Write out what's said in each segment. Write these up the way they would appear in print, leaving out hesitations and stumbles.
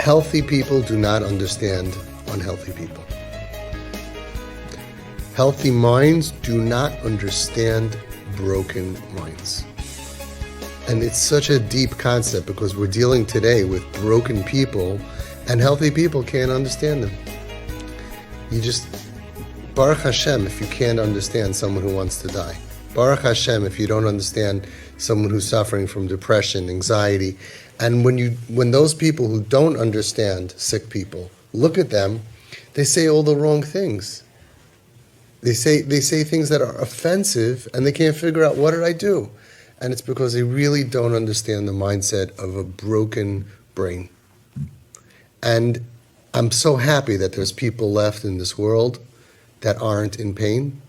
Healthy people do not understand unhealthy people. Healthy minds do not understand broken minds. And it's such a deep concept because we're dealing today with broken people and healthy people can't understand them. You just, Baruch Hashem, if you can't understand someone who wants to die. Baruch Hashem, if you don't understand someone who's suffering from depression, anxiety. And when those people who don't understand sick people look at them, they say all the wrong things. They say things that are offensive and they can't figure out, what did I do? And it's because they really don't understand the mindset of a broken brain. And I'm so happy that there's people left in this world that aren't in pain.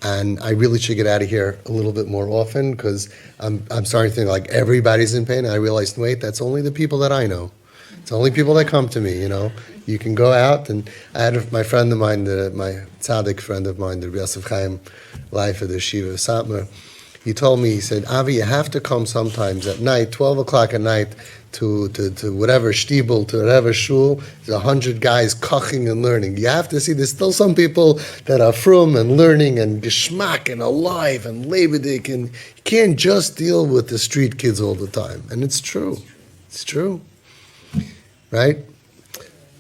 And I really should get out of here a little bit more often because I'm starting to think like everybody's in pain. And I realized, wait, that's only the people that I know. It's only people that come to me, you know. You can go out, and I had my friend of mine, my tzaddik friend of mine, the Yosef Chaim life of the Shiva Satmar. He told me, he said, Avi, you have to come sometimes at night, 12 o'clock at night, to whatever shtibel, to whatever shul. There's 100 guys koching and learning. You have to see, there's still some people that are frum and learning and geschmack and alive and lebedik, and you can't just deal with the street kids all the time. And it's true. It's true. Right?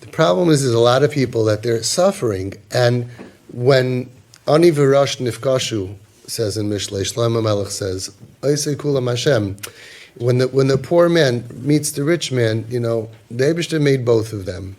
The problem is there's a lot of people that they're suffering, and when Ani v'Rosh nifkashu, says in Mishlei, Shlomo Melech says, Oisei kulam Hashem, when the poor man meets the rich man, you know, the Eibishter made both of them.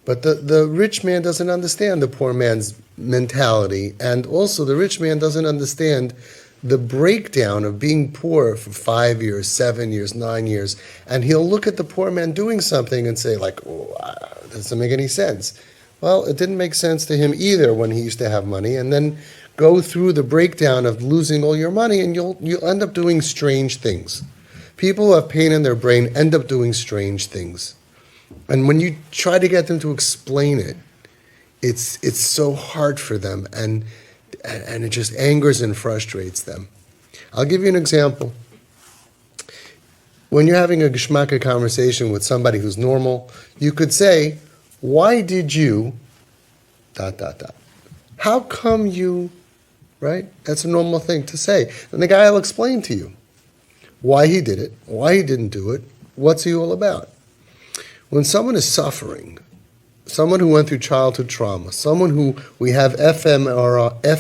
But the rich man doesn't understand the poor man's mentality, and also the rich man doesn't understand the breakdown of being poor for 5 years, 7 years, 9 years, and he'll look at the poor man doing something and say, like, oh, that doesn't make any sense. Well, it didn't make sense to him either when he used to have money, and then go through the breakdown of losing all your money, and you'll end up doing strange things. People who have pain in their brain end up doing strange things. And when you try to get them to explain it, it's so hard for them, and it just angers and frustrates them. I'll give you an example. When you're having a geschmacka conversation with somebody who's normal, you could say, why did you, ... How come you, right? That's a normal thing to say. And the guy will explain to you why he did it, why he didn't do it, what's he all about. When someone is suffering, someone who went through childhood trauma, someone who we have fMRIs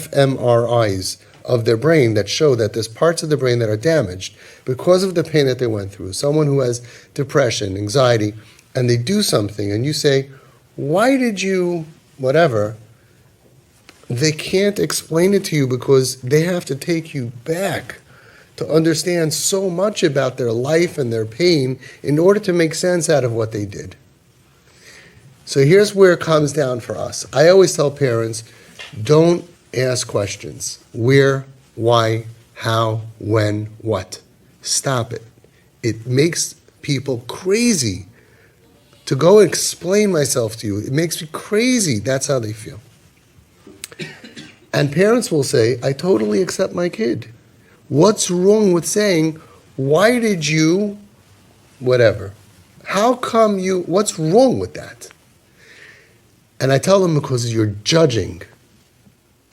of their brain that show that there's parts of the brain that are damaged because of the pain that they went through, someone who has depression, anxiety, and they do something, and you say, why did you, whatever, they can't explain it to you because they have to take you back to understand so much about their life and their pain in order to make sense out of what they did. So here's where it comes down for us. I always tell parents, don't ask questions. Where, why, how, when, what. Stop it. It makes people crazy to go and explain myself to you. It makes me crazy. That's how they feel. And parents will say, I totally accept my kid. What's wrong with saying, why did you, whatever? How come you, what's wrong with that? And I tell them, because you're judging.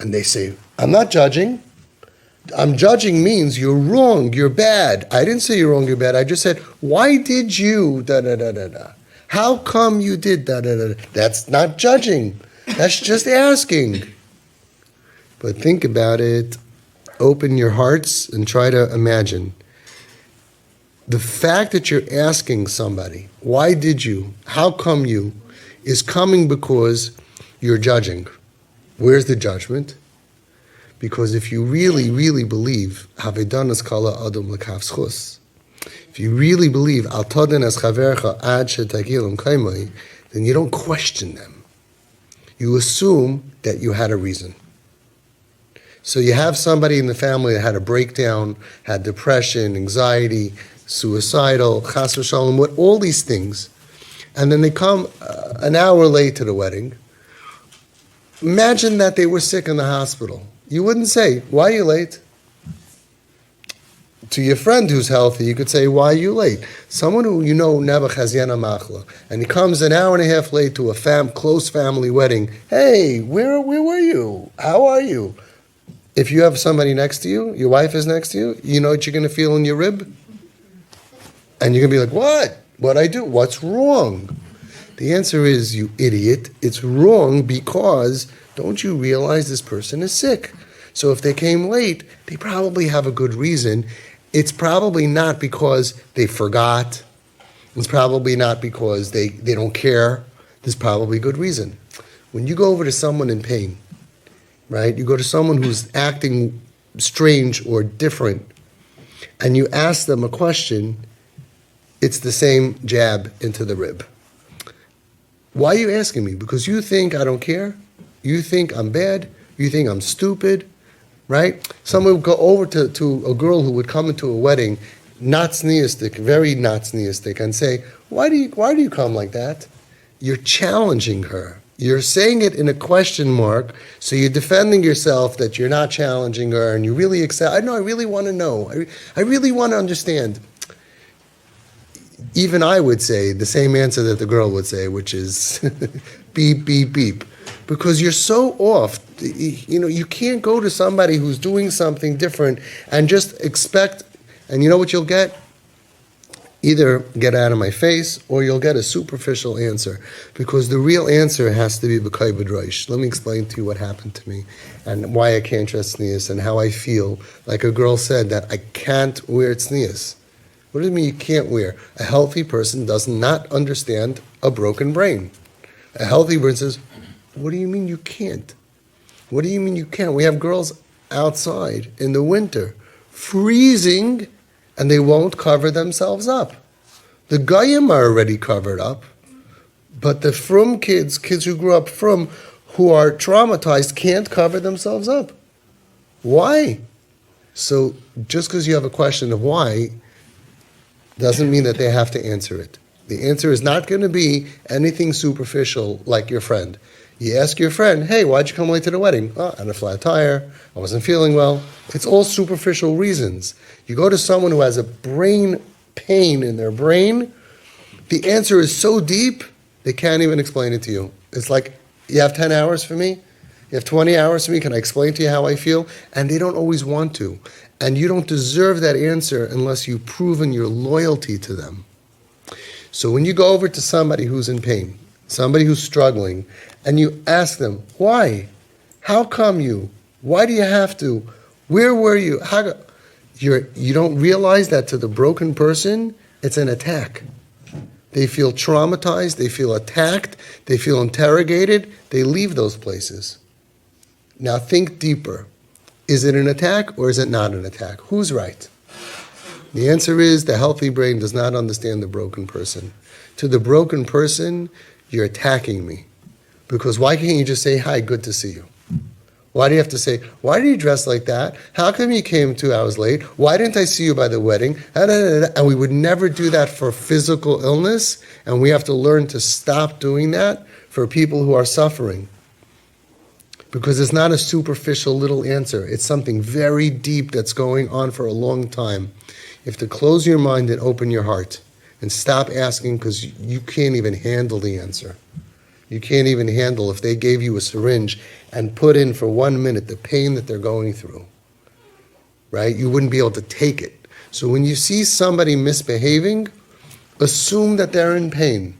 And they say, I'm not judging. I'm judging means you're wrong, you're bad. I didn't say you're wrong, you're bad. I just said, why did you, da-da-da-da-da? How come you did da-da-da-da? That's not judging. That's just asking. But think about it. Open your hearts and try to imagine. The fact that you're asking somebody, why did you, how come you, is coming because you're judging. Where's the judgment? Because if you really, really believe, Havedanas kala adam l'kafschus, if you really believe, al toden es chavercha ad shetakilum kaimai, then you don't question them. You assume that you had a reason. So you have somebody in the family that had a breakdown, had depression, anxiety, suicidal, chas v'shalom, what all these things, and then they come an hour late to the wedding. Imagine that they were sick in the hospital. You wouldn't say, why are you late? To your friend who's healthy, you could say, why are you late? Someone who you know never has yana machla, and he comes an hour and a half late to a close family wedding. Hey, where were you? How are you? If you have somebody next to you, your wife is next to you, you know what you're going to feel in your rib? And you're going to be like, what? What'd I do? What's wrong? The answer is, you idiot, it's wrong because don't you realize this person is sick? So if they came late, they probably have a good reason. It's probably not because they forgot. It's probably not because they don't care. There's probably a good reason. When you go over to someone in pain, right, you go to someone who's acting strange or different, and you ask them a question, it's the same jab into the rib. Why are you asking me? Because you think I don't care? You think I'm bad? You think I'm stupid? Right? Someone would go over to a girl who would come into a wedding, not sneistic, very not sneistic, and say, why do you come like that? You're challenging her. You're saying it in a question mark, so you're defending yourself that you're not challenging her, and you really accept, I really want to know. I really want to understand. Even I would say the same answer that the girl would say, which is beep, beep, beep. Because you're so off. You can't go to somebody who's doing something different and just expect, and you know what you'll get? Either get out of my face or you'll get a superficial answer. Because the real answer has to be b'kai b'draish. Let me explain to you what happened to me and why I can't dress tznius and how I feel. Like a girl said that I can't wear tznius. What do you mean you can't wear? A healthy person does not understand a broken brain. A healthy person says, what do you mean you can't? What do you mean you can't? We have girls outside in the winter, freezing, and they won't cover themselves up. The Goyim are already covered up, but the frum kids who grew up frum, who are traumatized, can't cover themselves up. Why? So just because you have a question of why, doesn't mean that they have to answer it. The answer is not going to be anything superficial like your friend. You ask your friend, hey, why'd you come late to the wedding? Oh, I had a flat tire, I wasn't feeling well. It's all superficial reasons. You go to someone who has a brain pain in their brain, the answer is so deep, they can't even explain it to you. It's like, you have 10 hours for me? You have 20 hours for me? Can I explain to you how I feel? And they don't always want to. And you don't deserve that answer unless you've proven your loyalty to them. So when you go over to somebody who's in pain, somebody who's struggling, and you ask them, why? How come you? Why do you have to? Where were you? You don't realize that to the broken person, it's an attack. They feel traumatized, they feel attacked, they feel interrogated, they leave those places. Now think deeper. Is it an attack or is it not an attack? Who's right? The answer is the healthy brain does not understand the broken person. To the broken person, you're attacking me. Because why can't you just say, hi, good to see you? Why do you have to say, why do you dress like that? How come you came 2 hours late? Why didn't I see you by the wedding? And we would never do that for physical illness, and we have to learn to stop doing that for people who are suffering. Because it's not a superficial little answer. It's something very deep that's going on for a long time. You have to close your mind and open your heart and stop asking because you can't even handle the answer. You can't even handle if they gave you a syringe and put in for 1 minute the pain that they're going through, right? You wouldn't be able to take it. So when you see somebody misbehaving, assume that they're in pain.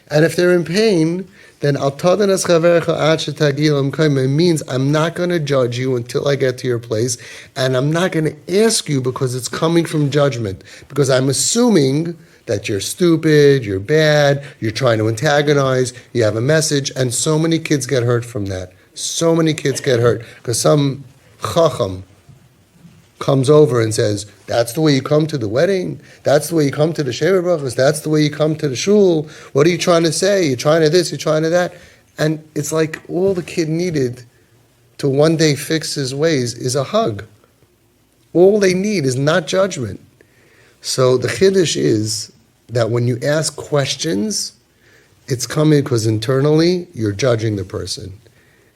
And if they're in pain, then it means I'm not going to judge you until I get to your place, and I'm not going to ask you because it's coming from judgment, because I'm assuming that you're stupid, you're bad, you're trying to antagonize, you have a message, and so many kids get hurt from that. So many kids get hurt because some chacham comes over and says, that's the way you come to the wedding, that's the way you come to the Shever Brachos, that's the way you come to the shul, what are you trying to say? You're trying to this, you're trying to that. And it's like all the kid needed to one day fix his ways is a hug. All they need is not judgment. So the chiddush is that when you ask questions, it's coming because internally you're judging the person.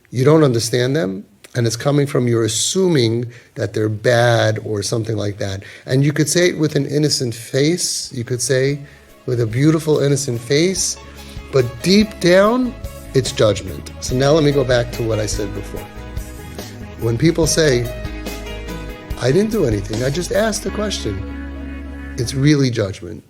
You don't understand them, And it's coming from you're assuming that they're bad or something like that. And you could say it with an innocent face. You could say with a beautiful, innocent face. But deep down, it's judgment. So now let me go back to what I said before. When people say, I didn't do anything, I just asked a question, it's really judgment.